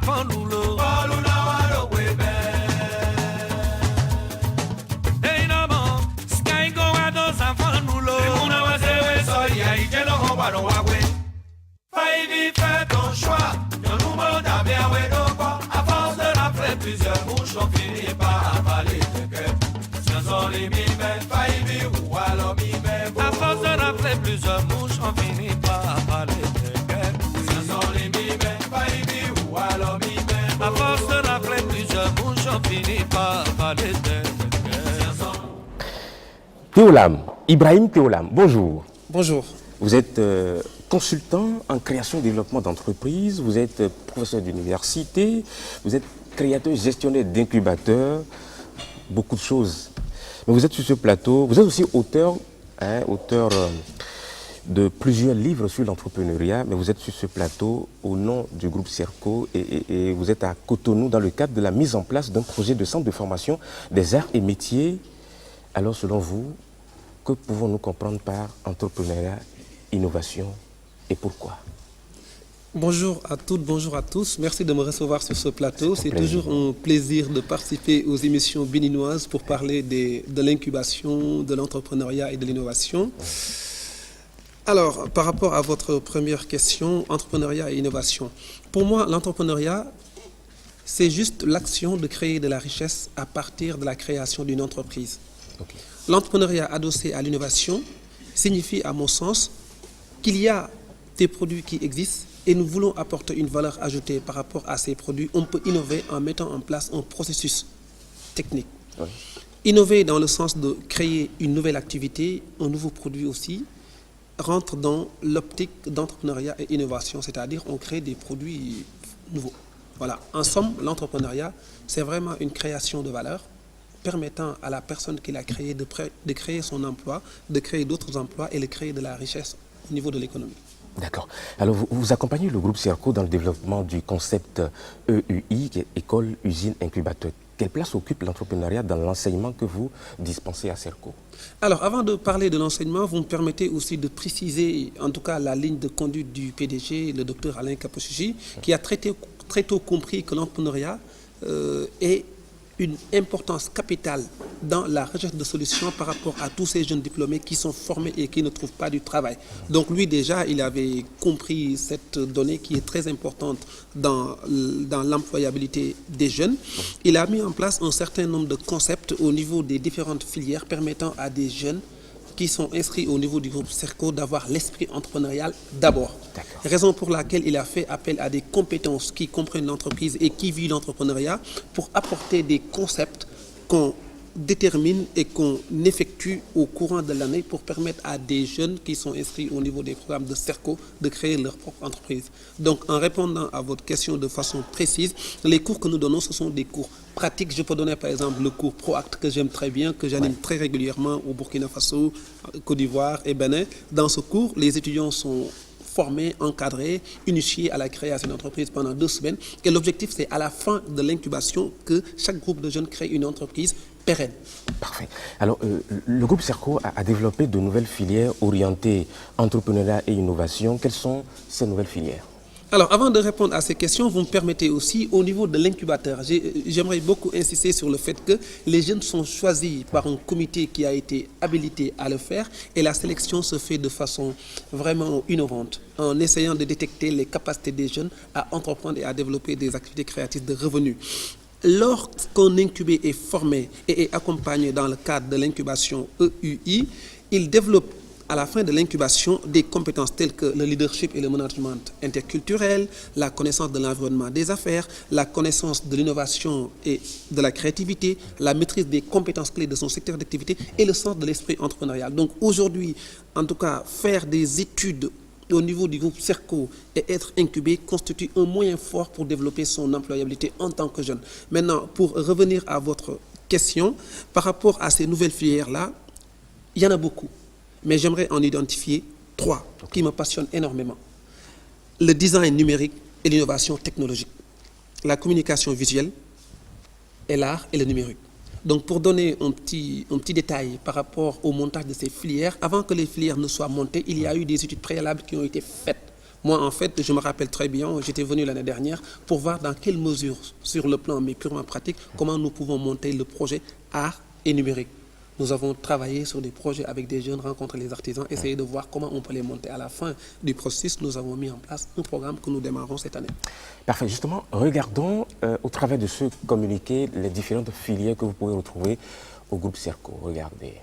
afandulo. Hey no more, sky go a dos afandulo. Una wa se we so ya ijelo ho wa no wa we. Baby fais ton choix, yon nous m'a d'abé à we do quoi. À force de rappeler plusieurs bouches, on finit par avaler tes cœurs. Ce sont les mimènes, baby ou alors mimènes. À force de rappeler plusieurs bouches, on finit par avaler tes cœurs. Ce sont les mimènes, baby ou alors mimènes. À force de rappeler plusieurs bouches, on finit par avaler tes cœurs. Théolam, Ibrahim Théolam, bonjour. Bonjour. Vous êtes consultant en création et développement d'entreprises, vous êtes professeur d'université, vous êtes créateur, gestionnaire d'incubateurs, beaucoup de choses. Mais vous êtes sur ce plateau, vous êtes aussi auteur, de plusieurs livres sur l'entrepreneuriat, mais vous êtes sur ce plateau au nom du groupe Serco et vous êtes à Cotonou dans le cadre de la mise en place d'un projet de centre de formation des arts et métiers. Alors selon vous, que pouvons-nous comprendre par entrepreneuriat, innovation et pourquoi? Bonjour à toutes, bonjour à tous. Merci de me recevoir sur ce plateau. C'est toujours un plaisir de participer aux émissions béninoises pour parler de l'incubation, de l'entrepreneuriat et de l'innovation. Alors, par rapport à votre première question, entrepreneuriat et innovation. Pour moi, l'entrepreneuriat, c'est juste l'action de créer de la richesse à partir de la création d'une entreprise. Okay. L'entrepreneuriat adossé à l'innovation signifie, à mon sens, qu'il y a des produits qui existent et nous voulons apporter une valeur ajoutée par rapport à ces produits. On peut innover en mettant en place un processus technique. Oui. Innover dans le sens de créer une nouvelle activité, un nouveau produit aussi, rentre dans l'optique d'entrepreneuriat et innovation, c'est-à-dire on crée des produits nouveaux. Voilà. En somme, l'entrepreneuriat, c'est vraiment une création de valeur permettant à la personne qui l'a créé de créer son emploi, de créer d'autres emplois et de créer de la richesse au niveau de l'économie. D'accord. Alors, vous accompagnez le groupe Serco dans le développement du concept EUI, qui est École, Usine, Incubateur. Quelle place occupe l'entrepreneuriat dans l'enseignement que vous dispensez à Serco? Alors, avant de parler de l'enseignement, vous me permettez aussi de préciser, en tout cas, la ligne de conduite du PDG, le docteur Alain Kapochichi, qui a très tôt compris que l'entrepreneuriat est une importance capitale dans la recherche de solutions par rapport à tous ces jeunes diplômés qui sont formés et qui ne trouvent pas du travail. Donc lui déjà, il avait compris cette donnée qui est très importante dans l'employabilité des jeunes. Il a mis en place un certain nombre de concepts au niveau des différentes filières permettant à des jeunes qui sont inscrits au niveau du groupe Serco d'avoir l'esprit entrepreneurial d'abord. Raison pour laquelle il a fait appel à des compétences qui comprennent l'entreprise et qui vivent l'entrepreneuriat pour apporter des concepts qu'on détermine et qu'on effectue au courant de l'année pour permettre à des jeunes qui sont inscrits au niveau des programmes de Serco de créer leur propre entreprise. Donc en répondant à votre question de façon précise, les cours que nous donnons, ce sont des cours pratiques. Je peux donner par exemple le cours ProAct que j'aime très bien, que j'anime très régulièrement au Burkina Faso, Côte d'Ivoire et Bénin. Dans ce cours, les étudiants sont formés, encadrés, initiés à la création d'une entreprise pendant 2 semaines. Et l'objectif, c'est à la fin de l'incubation que chaque groupe de jeunes crée une entreprise pérenne. Parfait. Alors, le groupe Serco a développé de nouvelles filières orientées entrepreneuriat et innovation. Quelles sont ces nouvelles filières? Alors, avant de répondre à ces questions, vous me permettez aussi, au niveau de l'incubateur, j'aimerais beaucoup insister sur le fait que les jeunes sont choisis par un comité qui a été habilité à le faire et la sélection se fait de façon vraiment innovante, en essayant de détecter les capacités des jeunes à entreprendre et à développer des activités créatives de revenus. Lorsqu'un incubé est formé et est accompagné dans le cadre de l'incubation EUI, il développe à la fin de l'incubation des compétences telles que le leadership et le management interculturel, la connaissance de l'environnement des affaires, la connaissance de l'innovation et de la créativité, la maîtrise des compétences clés de son secteur d'activité et le sens de l'esprit entrepreneurial. Donc aujourd'hui, en tout cas, faire des études au niveau du groupe Serco et être incubé constitue un moyen fort pour développer son employabilité en tant que jeune. Maintenant, pour revenir à votre question, par rapport à ces nouvelles filières-là, il y en a beaucoup. Mais j'aimerais en identifier 3 qui me passionnent énormément. Le design numérique et l'innovation technologique, la communication visuelle et l'art et le numérique. Donc pour donner un petit détail par rapport au montage de ces filières, avant que les filières ne soient montées, il y a eu des études préalables qui ont été faites Moi, en fait, je me rappelle très bien, j'étais venu l'année dernière pour voir dans quelle mesure, sur le plan mais purement pratique, comment nous pouvons monter le projet art et numérique. Nous avons travaillé sur des projets avec des jeunes, rencontré les artisans, essayer de voir comment on peut les monter. À la fin du processus, nous avons mis en place un programme que nous démarrons cette année. Parfait. Justement, regardons au travers de ce communiqué les différentes filières que vous pouvez retrouver au groupe Serco. Regardez.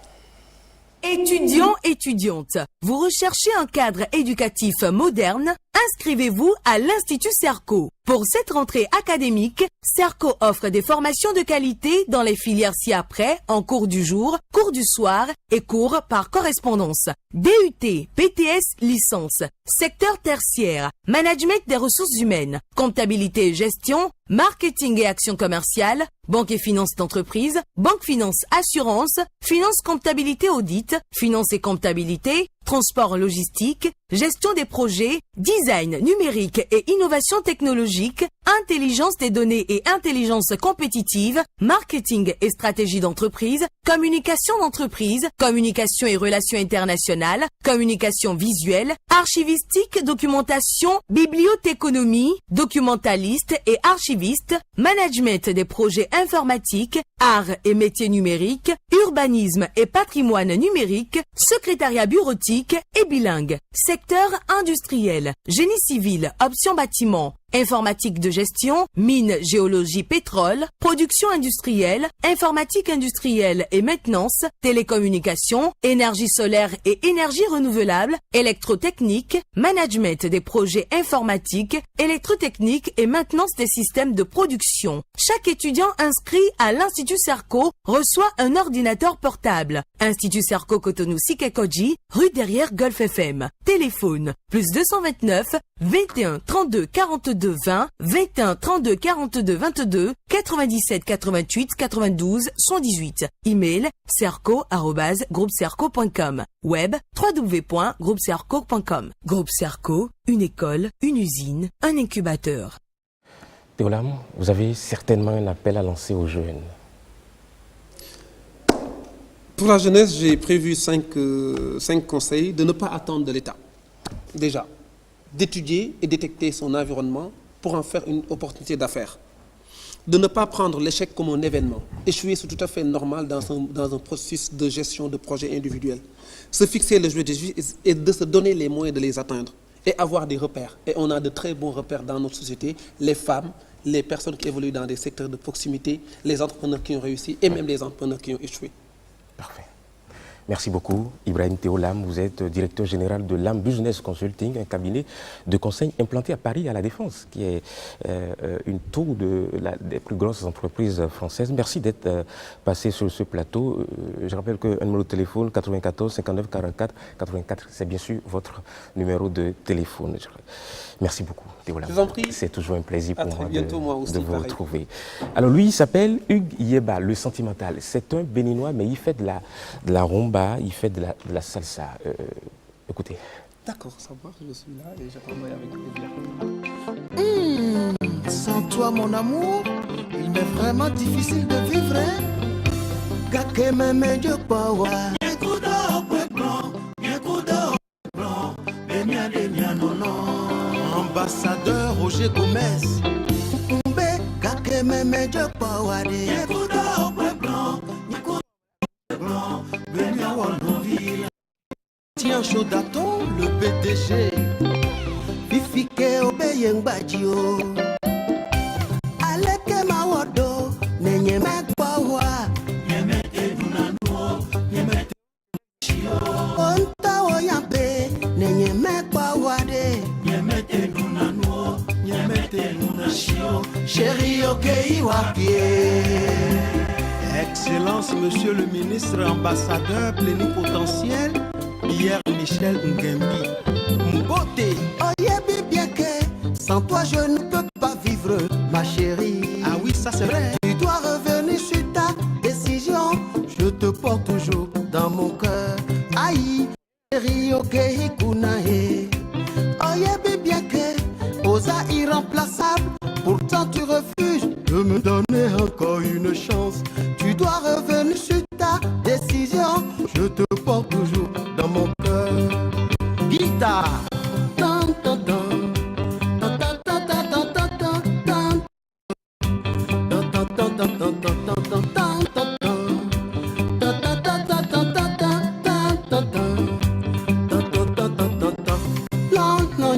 Étudiants, étudiantes, vous recherchez un cadre éducatif moderne? Inscrivez-vous à l'Institut Serco. Pour cette rentrée académique, Serco offre des formations de qualité dans les filières ci-après, en cours du jour, cours du soir et cours par correspondance. DUT, BTS, licence, secteur tertiaire, management des ressources humaines, comptabilité et gestion, marketing et action commerciale, banque et finance d'entreprise, banque finance assurance, finance comptabilité audit, finance et comptabilité, transport logistique, gestion des projets, design numérique et innovation technologique, intelligence des données et intelligence compétitive, marketing et stratégie d'entreprise, communication d'entreprise, communication et relations internationales, communication visuelle, archivistique, documentation, bibliothéconomie, documentaliste et archiviste, management des projets informatiques, arts et métiers numériques, urbanisme et patrimoine numérique, secrétariat bureautique et bilingue, secteur industriel, génie civil, option bâtiment, informatique de gestion, mine, géologie, pétrole, production industrielle, informatique industrielle et maintenance, télécommunications, énergie solaire et énergie renouvelable, électrotechnique, management des projets informatiques, électrotechnique et maintenance des systèmes de production. Chaque étudiant inscrit à l'Institut Serco reçoit un ordinateur portable. Institut Serco Cotonou Sikekoji, rue derrière Golf FM. Téléphone, plus 229 21 32 42 20, 21 32 42 22, 97 88 92 118. Email serco@groupeserco.com. Web www.groupeserco.com. Groupe Serco, une école, une usine, un incubateur. Théolam, vous avez certainement un appel à lancer aux jeunes. Pour la jeunesse, j'ai prévu 5 conseils de ne pas attendre de l'État. Déjà, d'étudier et détecter son environnement pour en faire une opportunité d'affaires. De ne pas prendre l'échec comme un événement. Échouer, c'est tout à fait normal dans un processus de gestion de projets individuels. Se fixer les objectifs et de se donner les moyens de les atteindre. Et avoir des repères. Et on a de très bons repères dans notre société. Les femmes, les personnes qui évoluent dans des secteurs de proximité, les entrepreneurs qui ont réussi et même les entrepreneurs qui ont échoué. Parfait. Merci beaucoup, Ibrahim Théolam. Vous êtes directeur général de LAM Business Consulting, un cabinet de conseil implanté à Paris, à La Défense, qui est une tour des plus grosses entreprises françaises. Merci d'être passé sur ce plateau. Je rappelle qu'un numéro de téléphone, 94 59 44 84, c'est bien sûr votre numéro de téléphone. Merci beaucoup, Théolam. Je vous en prie. C'est toujours un plaisir pour moi de vous retrouver. Alors lui, il s'appelle Hugues Yeba, le sentimental. C'est un Béninois, mais il fait de la rumba. Il fait de la salsa. Écoutez. D'accord, savoir, je suis là et j'attendrai avec plaisir. Sans toi, mon amour, il m'est vraiment difficile de vivre. Ambassadeur Roger Gomez. Tiens chaud d'aton, le PDG. Fifike obeyeng badio. Aleke mawodo, nenye mekwawa. Nyemete dunano, nyemete shio. Onta oyambe, nenye mekwawa de. Nyemete dunano, nyemete dunashio. Chéri okei wapie. Excellence, Monsieur le ministre ambassadeur plénipotentiel, Pierre Michel Nguembi. Mbote, oyebi bien que sans toi je ne peux pas vivre, ma chérie. Ah oui, ça c'est vrai. Tu dois revenir sur ta décision. Je te porte toujours dans mon cœur. Aïe, chérie, ok, kunahe. Oyebi bien que Osa irremplaçable. Pourtant tu refuses de me donner encore une chance. Tu dois revenir sur ta décision. Je te porte toujours dans mon cœur. Guitare, tan tan tan.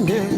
yeah.